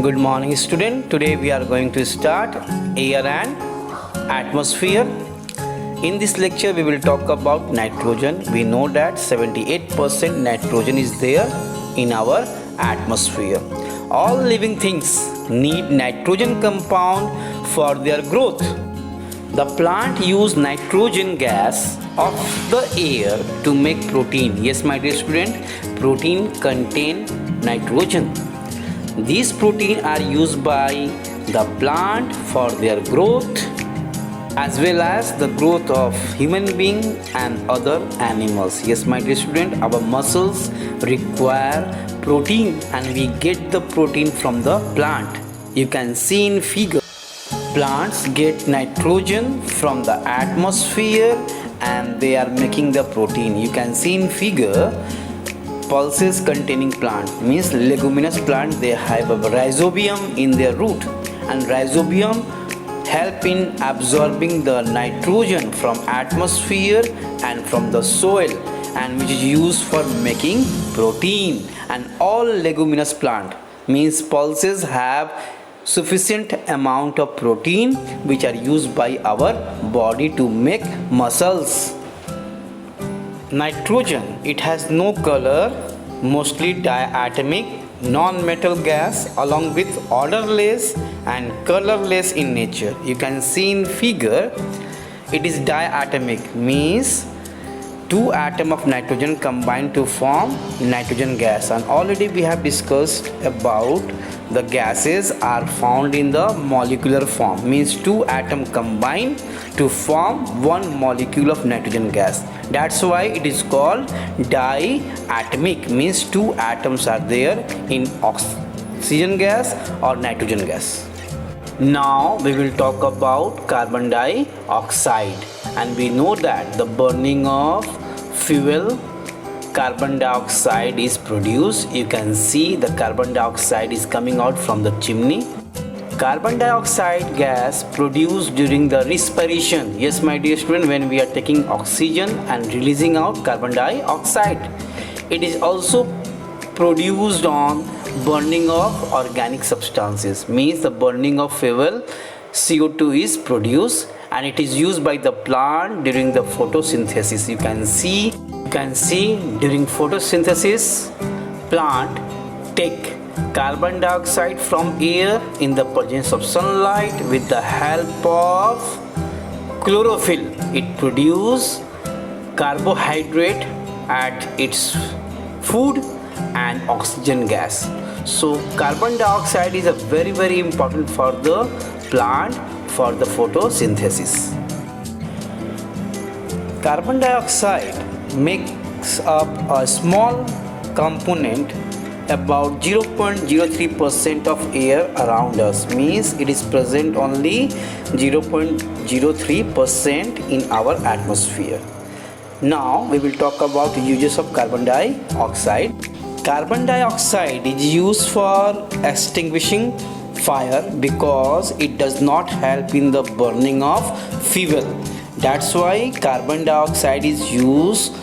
Good morning, student. Today we are going to start air and atmosphere. In this lecture we will talk about nitrogen. We know that 78% nitrogen is there in our atmosphere. All living things need nitrogen compound for their growth. The plant use nitrogen gas of the air to make protein. Yes, my dear student, protein contain nitrogen. These proteins are used by the plant for their growth as well as the growth of human being and other animals. Yes, my dear student, our muscles require protein and we get the protein from the plant. You can see in figure, plants get nitrogen from the atmosphere and they are making the protein. You can see in figure, pulses containing plant means leguminous plant, they have a rhizobium in their root, and rhizobium help in absorbing the nitrogen from atmosphere and from the soil, and which is used for making protein. And all leguminous plant means pulses have sufficient amount of protein which are used by our body to make muscles. Nitrogen, it has no color, mostly diatomic, non-metal gas along with odorless and colorless in nature. You can see in figure, it is diatomic means two atoms of nitrogen combine to form nitrogen gas, and already we have discussed about the gases are found in the molecular form means two atoms combine to form one molecule of nitrogen gas. That's why it is called diatomic means two atoms are there in oxygen gas or nitrogen gas. Now we will talk about carbon dioxide, and we know that the burning of fuel, carbon dioxide is produced. You can see the carbon dioxide is coming out from the chimney. Carbon dioxide gas produced during the respiration. Yes, my dear student, when we are taking oxygen and releasing out carbon dioxide. It is also produced on burning of organic substances means the burning of fuel, CO2 is produced and it is used by the plant during the photosynthesis. You can see during photosynthesis plant take carbon dioxide from air in the presence of sunlight. With the help of chlorophyll it produces carbohydrate at its food and oxygen gas. So carbon dioxide is a very important for the plant for the photosynthesis. Carbon dioxide makes up a small component about 0.03% of air around us means it is present only 0.03% in our atmosphere. Now we will talk about the uses of carbon dioxide. Carbon dioxide is used for extinguishing fire because it does not help in the burning of fuel. That's why carbon dioxide is used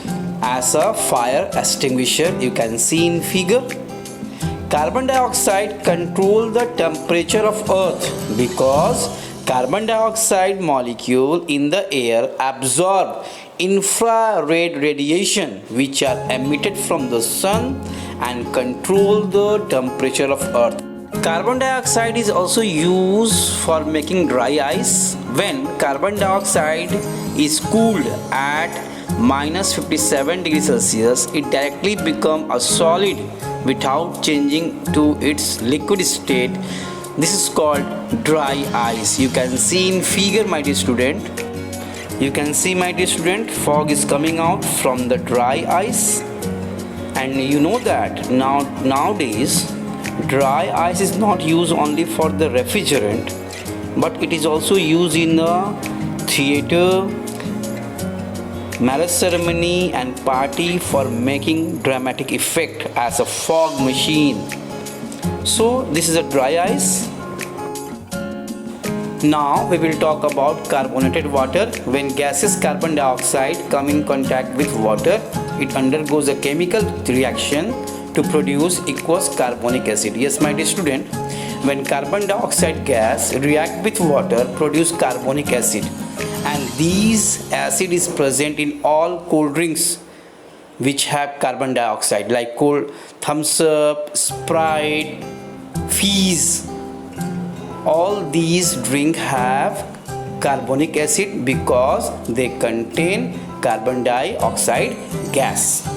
as a fire extinguisher. You can see in figure. Carbon dioxide control the temperature of earth because carbon dioxide molecule in the air absorb infrared radiation which are emitted from the sun and control the temperature of earth. Carbon dioxide is also used for making dry ice. When carbon dioxide is cooled at -57 degrees Celsius, it directly becomes a solid without changing to its liquid state. This is called dry ice. You can see in figure, my dear student. You can see, my dear student, fog is coming out from the dry ice, and you know that nowadays dry ice is not used only for the refrigerant, but it is also used in the theater, marriage ceremony and party for making dramatic effect as a fog machine. So this is a dry ice. Now we will talk about carbonated water. When gaseous carbon dioxide come in contact with water, it undergoes a chemical reaction to produce aqueous carbonic acid. Yes, my dear student, when carbon dioxide gas react with water produce carbonic acid, and this acid is present in all cold drinks which have carbon dioxide like cold thumbs up, Sprite, Fizz. All these drinks have carbonic acid because they contain carbon dioxide gas.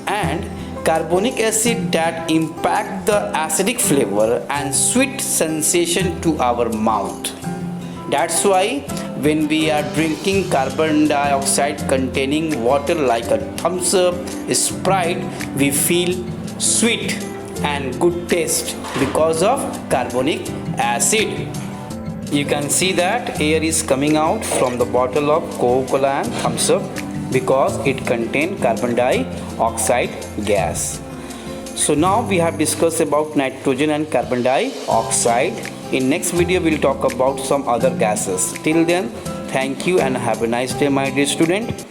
And carbonic acid that impact the acidic flavor and sweet sensation to our mouth. That's why when we are drinking carbon dioxide containing water like a thumbs up, Sprite, we feel sweet and good taste because of carbonic acid. You can see that air is coming out from the bottle of Coca-Cola and thumbs up because it contains carbon dioxide gas. So now we have discussed about nitrogen and carbon dioxide. In next video we'll talk about some other gases. Till then, thank you and have a nice day, my dear student.